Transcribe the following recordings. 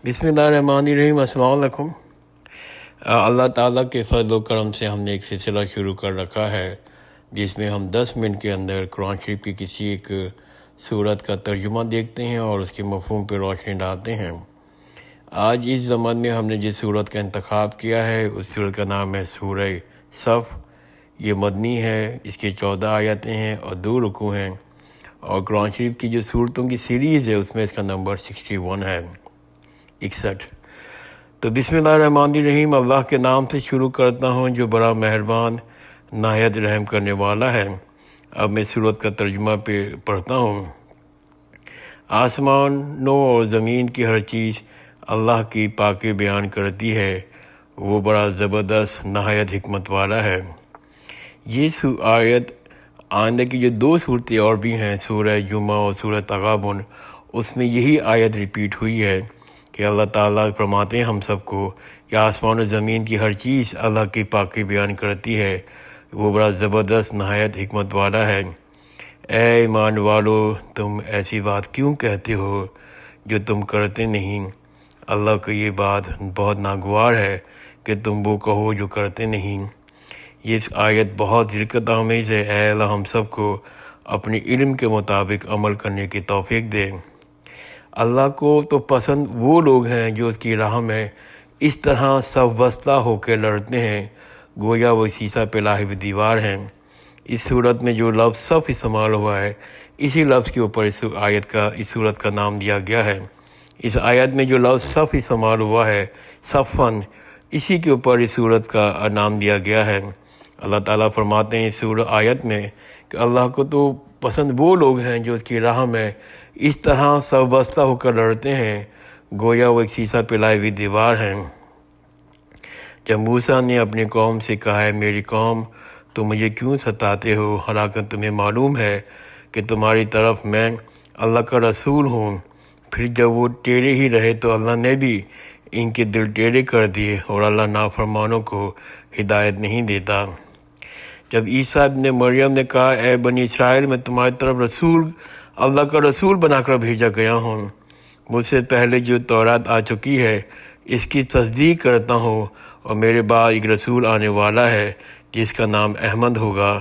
बिस्मिल्लाहिर्रहमानिर्रहीम। अस्सलाम वालेकुम। अल्लाह ताला के फजल व करम से हमने एक सिलसिला शुरू कर रखा है जिसमें हम 10 मिनट के अंदर कुरान शरीफ की किसी एक सूरत का तर्जुमा देखते हैं और उसके मफ़हूम पर रोशनी डालते हैं। आज इस ज़मान में हमने जिस सूरत का इंतखाब किया है उस सूरत का नाम है सूरह सफ़। ये मदनी है, इसकी 14 आयतें हैं और 2 रुकू हैं, और कुरान शरीफ की जो सूरतों की सीरीज़ है उसमें इसका नंबर 61 है, 61। तो बिस्मिल्लाहिर्रहमानिर्रहीम, अल्लाह के नाम से शुरू करता हूँ जो बड़ा मेहरबान नायत रहम करने वाला है। अब मैं सूरत का तर्जुमा पे पढ़ता हूँ। आसमानों और ज़मीन की हर चीज़ अल्लाह की पाकी बयान करती है, वो बड़ा ज़बरदस्त नहायत हिकमत वाला है। ये आयत आइंदा की जो 2 सूरतें और भी हैं, सूरह जुमा और सूरह तगाबुन, उसमें यही आयत रिपीट हुई है कि अल्लाह ताला फरमाते हैं हम सबको कि आसमान और ज़मीन की हर चीज़ अल्लाह की पाकी बयान करती है, वो बड़ा ज़बरदस्त नहायत हिकमत वाला है। ऐ ईमान वालो, तुम ऐसी बात क्यों कहते हो जो तुम करते नहीं। अल्लाह को ये बात बहुत नागवार है कि तुम वो कहो जो करते नहीं। ये आयत बहुत हिरकत आमेज़ है। ऐ अल्लाह हम सबको अपने इल्म के मुताबिक अमल करने की तौफीक दे। अल्लाह को तो पसंद वो लोग हैं जो उसकी राह में इस तरह सब वस्ता होकर लड़ते हैं गोया वो शीशा पे लाही हुई दीवार हैं। इस सूरत में जो लफ्ज़ सफ़ इस्तेमाल हुआ है, इसी लफ्ज़ के ऊपर इस सूरत का नाम दिया गया है। इस आयत में जो लफ्ज़ सफ़ इस्तेमाल हुआ है, सफ़न, इसी के ऊपर इस सूरत का नाम दिया गया है। अल्लाह ताला फरमाते हैं इस आयत में कि अल्लाह को तो पसंद वो लोग हैं जो उसकी राह में इस तरह सब वस्ता होकर लड़ते हैं गोया वो एक शीशा पिलाई हुई दीवार हैं। जब मूसा ने अपनी कौम से कहा है, मेरी कौम तुम मुझे क्यों सताते हो, हालांकि तुम्हें मालूम है कि तुम्हारी तरफ मैं अल्लाह का रसूल हूँ। फिर जब वो टेढ़े ही रहे तो अल्लाह ने भी इनके दिल टेढ़े कर दिए, और अल्लाह नाफरमानों को हिदायत नहीं देता। जब ईसा इब्न मरियम ने कहा, ए बनी इसराइल, मैं तुम्हारी तरफ रसूल, अल्लाह का रसूल बनाकर भेजा गया हूँ, मुझसे पहले जो तौरात आ चुकी है इसकी तस्दीक करता हूँ, और मेरे बाद एक रसूल आने वाला है जिसका नाम अहमद होगा,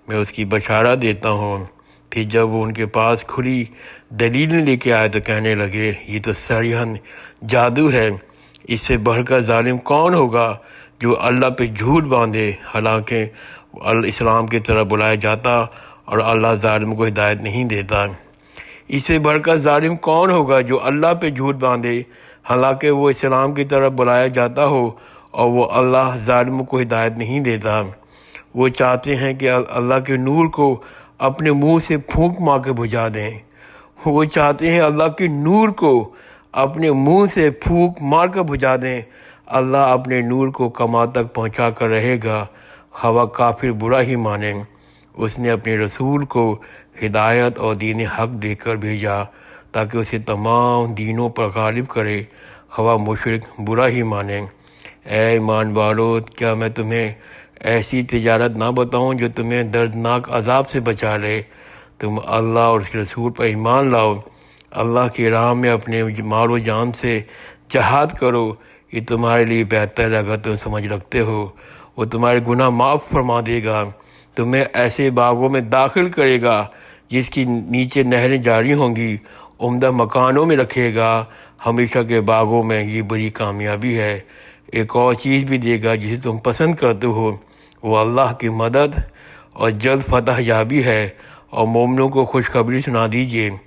मैं उसकी बशारा देता हूँ। फिर जब वो उनके पास खुली दलीलें लेके आए तो कहने लगे, ये तो सरीहन जादू है, इससे बढ़कर जालिम कौन होगा जो अल्लाह पे झूठ बांधे, हालांकि इस्लाम की तरफ बुलाया जाता और अल्लाह जालिम को हिदायत नहीं देता। इससे बढ़कर जालिम कौन होगा जो अल्लाह पे झूठ बांधे, हालांकि वो इस्लाम की तरफ बुलाया जाता हो और वो अल्लाह जालिम को हिदायत नहीं देता। वो चाहते हैं कि अल्लाह के नूर को अपने मुंह से फूंक मार के बुझा दें। वो चाहते हैं अल्लाह के नूर को अपने मुंह से फूंक मार कर बुझा दें। अल्लाह अपने नूर को कमा तक पहुँचा कर रहेगा, हवा काफिर बुरा ही माने। उसने अपने रसूल को हिदायत और दीन हक देकर भेजा ताकि उसे तमाम दीनों पर गालिब करे, हवा मुशरिक बुरा ही माने। ऐ ईमान वालो, क्या मैं तुम्हें ऐसी तिजारत ना बताऊं जो तुम्हें दर्दनाक अजाब से बचा ले। तुम अल्लाह और उसके रसूल पर ईमान लाओ, अल्लाह की राह में अपने माल व जान से जहाद करो, ये तुम्हारे लिए बेहतर है। अगर तुम समझ रखते हो वो तुम्हारे गुनाह माफ़ फरमा देगा, तुम्हें ऐसे बागों में दाखिल करेगा जिसकी नीचे नहरें जारी होंगी, उम्दा मकानों में रखेगा, हमेशा के बागों में। ये बड़ी कामयाबी है। एक और चीज़ भी देगा जिसे तुम पसंद करते हो, वो अल्लाह की मदद और जल्द फतह याबी है, और मोमिनों को खुशखबरी सुना दीजिए।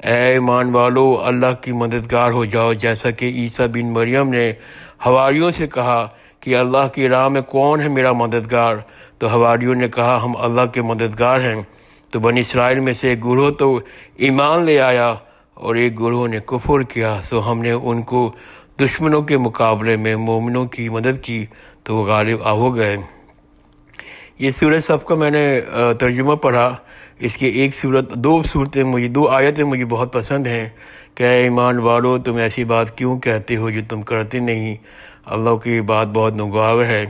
ऐ ईमान वालो, अल्लाह की मददगार हो जाओ, जैसा कि ईसा बिन मरियम ने हवारियों से कहा कि अल्लाह की राह में कौन है मेरा मददगार। तो हवारियों ने कहा, हम अल्लाह के मददगार हैं। तो बनी इसराइल में से एक गुरोह तो ईमान ले आया और एक गुरोह ने कुफर किया, सो हमने उनको दुश्मनों के मुकाबले में मोमिनों की मदद की तो वो गालिब हो गए। ये सूरह सफ़ का मैंने तर्जुमा पढ़ा। इसकी दो आयतें मुझे बहुत पसंद हैं कि ईमान वालो, तुम ऐसी बात क्यों कहते हो जो तुम करते नहीं। अल्लाह की बात बहुत नागवार है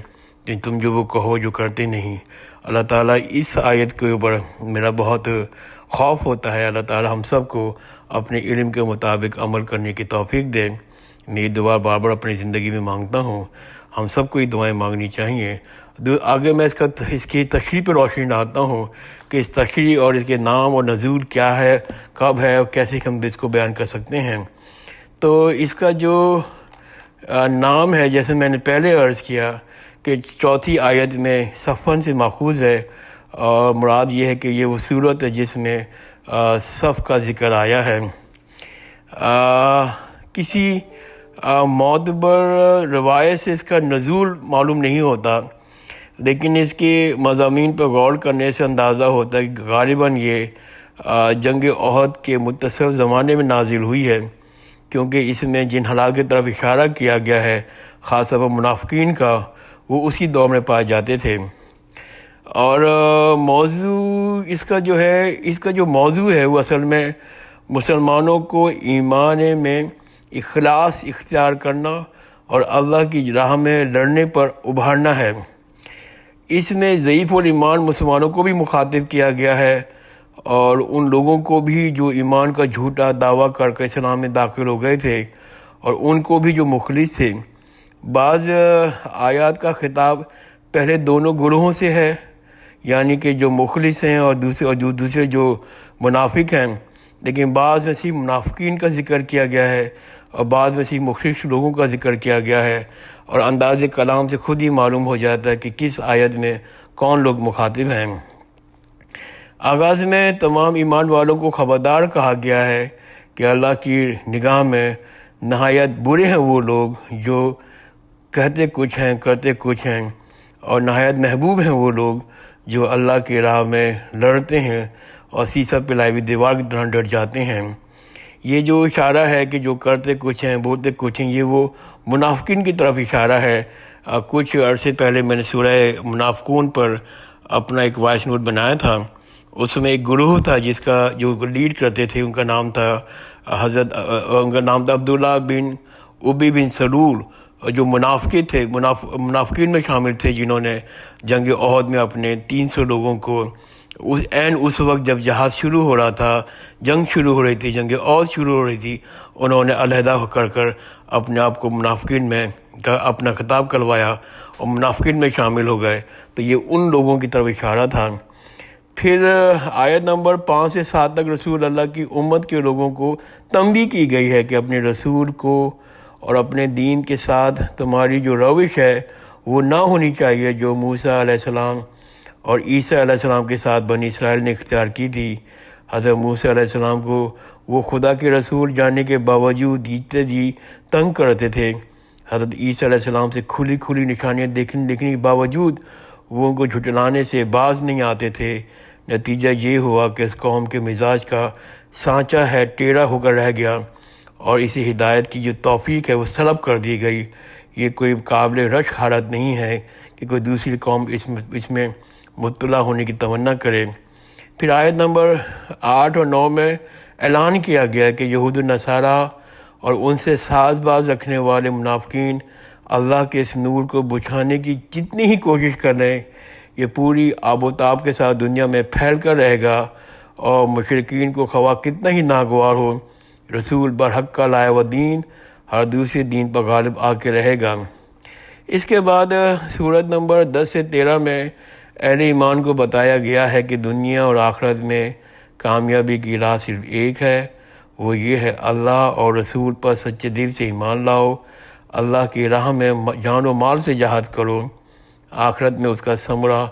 कि तुम जो वो कहो जो करते नहीं। अल्लाह ताला इस आयत के ऊपर मेरा बहुत खौफ होता है। अल्लाह ताला हम सब को अपने इल्म के मुताबिक अमल करने की तौफीक दे। میں یہ دعا بار بار اپنی زندگی میں مانگتا ہوں. ہم سب کو یہ دعائیں مانگنی چاہیے. آگے میں اس کی تشریح پہ روشنی ڈالتا ہوں کہ اس تشریح اور اس کے نام اور نزول کیا ہے، کب ہے اور کیسے ہم اس کو بیان کر سکتے ہیں. تو اس کا جو نام ہے، جیسے میں نے پہلے عرض کیا کہ چوتھی آیت میں صفن سے ماخوذ ہے، اور مراد یہ ہے کہ یہ وہ صورت ہے جس میں صف کا ذکر آیا ہے. کسی معتبر روایت سے اس کا نزول معلوم نہیں ہوتا، لیکن اس کے مضامین پر غور کرنے سے اندازہ ہوتا ہے کہ غالباً یہ جنگ احد کے متصل زمانے میں نازل ہوئی ہے، کیونکہ اس میں جن حالات کی طرف اشارہ کیا گیا ہے، خاص طور پر منافقین کا، وہ اسی دور میں پائے جاتے تھے. اور موضوع اس کا جو موضوع ہے وہ اصل میں مسلمانوں کو ایمان میں اخلاص اختیار کرنا اور اللہ کی راہ میں لڑنے پر ابھارنا ہے. اس میں ضعیف الایمان مسلمانوں کو بھی مخاطب کیا گیا ہے، اور ان لوگوں کو بھی جو ایمان کا جھوٹا دعویٰ کر کے اسلام میں داخل ہو گئے تھے، اور ان کو بھی جو مخلص تھے. بعض آیات کا خطاب پہلے دونوں گروہوں سے ہے، یعنی کہ جو مخلص ہیں اور دوسرے جو منافق ہیں، لیکن بعض میں صرف منافقین کا ذکر کیا گیا ہے اور بعض میں صرف مخلص لوگوں کا ذکر کیا گیا ہے، اور انداز کلام سے خود ہی معلوم ہو جاتا ہے کہ کس آیت میں کون لوگ مخاطب ہیں. آغاز میں تمام ایمان والوں کو خبردار کہا گیا ہے کہ اللہ کی نگاہ میں نہایت برے ہیں وہ لوگ جو کہتے کچھ ہیں کرتے کچھ ہیں، اور نہایت محبوب ہیں وہ لوگ جو اللہ کی راہ میں لڑتے ہیں اور سیسہ پلائی ہوئی دیوار کی طرح ڈٹ جاتے ہیں. یہ جو اشارہ ہے کہ جو کرتے کچھ ہیں بولتے کچھ ہیں، یہ وہ منافقین کی طرف اشارہ ہے. کچھ عرصے پہلے میں نے سورہ منافقون پر اپنا ایک وائس نوٹ بنایا تھا. اس میں ایک گروہ تھا جس کا جو لیڈ کرتے تھے، ان کا نام تھا عبداللہ بن ابی بن سلول، جو منافقین میں شامل تھے، جنہوں نے جنگ احد میں اپنے 300 لوگوں کو اس وقت جب جہاد شروع ہو رہا تھا، جنگ شروع ہو رہی تھی، جنگ احد شروع ہو رہی تھی، انہوں نے علیحدہ کر اپنے آپ کو منافقین میں اپنا خطاب کروایا اور منافقین میں شامل ہو گئے. تو یہ ان لوگوں کی طرف اشارہ تھا. پھر آیت نمبر 5 سے 7 تک رسول اللہ کی امت کے لوگوں کو تنبیہ کی گئی ہے کہ اپنے رسول کو اور اپنے دین کے ساتھ تمہاری جو روش ہے وہ نہ ہونی چاہیے جو موسیٰ علیہ السلام اور عیسیٰ علیہ السلام کے ساتھ بنی اسرائیل نے اختیار کی تھی. حضرت موسیٰ علیہ السلام کو وہ خدا کے رسول جاننے کے باوجود جی تنگ کرتے تھے. حضرت عیسیٰ علیہ السلام سے کھلی نشانیاں دیکھنے کے باوجود وہ ان کو جھٹلانے سے باز نہیں آتے تھے. نتیجہ یہ ہوا کہ اس قوم کے مزاج کا سانچہ ہے ٹیڑھا ہو کر رہ گیا، اور اسی ہدایت کی جو توفیق ہے وہ سلب کر دی گئی. یہ کوئی قابل رشک حالت نہیں ہے کہ کوئی دوسری قوم اس میں مطلع ہونے کی تمنا کرے. پھر آیت نمبر 8 اور 9 میں اعلان کیا گیا کہ یہود و نصارہ اور ان سے ساز باز رکھنے والے منافقین اللہ کے اس نور کو بجھانے کی جتنی ہی کوشش کر رہے ہیں، یہ پوری آب و تاب کے ساتھ دنیا میں پھیل کر رہے گا، اور مشرکین کو خواہ کتنا ہی ناگوار ہو، رسول برحق کا لائے و دین ہر دوسرے دین پر غالب آ کے رہے گا. اس کے بعد سورت نمبر 10 سے 13 میں اہل ایمان کو بتایا گیا ہے کہ دنیا اور آخرت میں کامیابی کی راہ صرف ایک ہے، وہ یہ ہے اللہ اور رسول پر سچے دل سے ایمان لاؤ، اللہ کی راہ میں جان و مال سے جہاد کرو. آخرت میں اس کا ثمرہ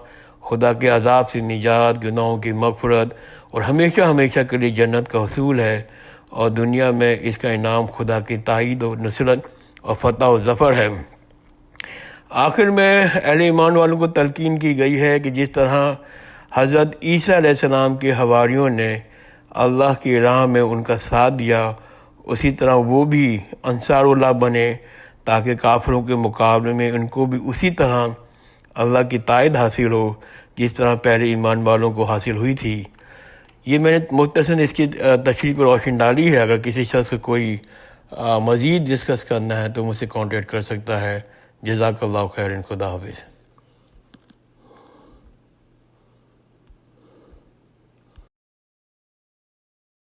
خدا کے عذاب سے نجات، گناہوں کی مغفرت اور ہمیشہ کے لیے جنت کا حصول ہے، اور دنیا میں اس کا انعام خدا کی تائید و نصرت اور فتح و ظفر ہے. آخر میں اہل ایمان والوں کو تلقین کی گئی ہے کہ جس طرح حضرت عیسیٰ علیہ السلام کے حواریوں نے اللہ کی راہ میں ان کا ساتھ دیا، اسی طرح وہ بھی انصار اللہ بنے، تاکہ کافروں کے مقابلے میں ان کو بھی اسی طرح اللہ کی تائید حاصل ہو جس طرح پہلے ایمان والوں کو حاصل ہوئی تھی. یہ میں نے مختصراً اس کی تشریح پر روشنی ڈالی ہے. اگر کسی شخص کو کوئی مزید ڈسکس کرنا ہے تو مجھ سے کانٹیکٹ کر سکتا ہے. جزاک اللہ خیر. خدا حافظ.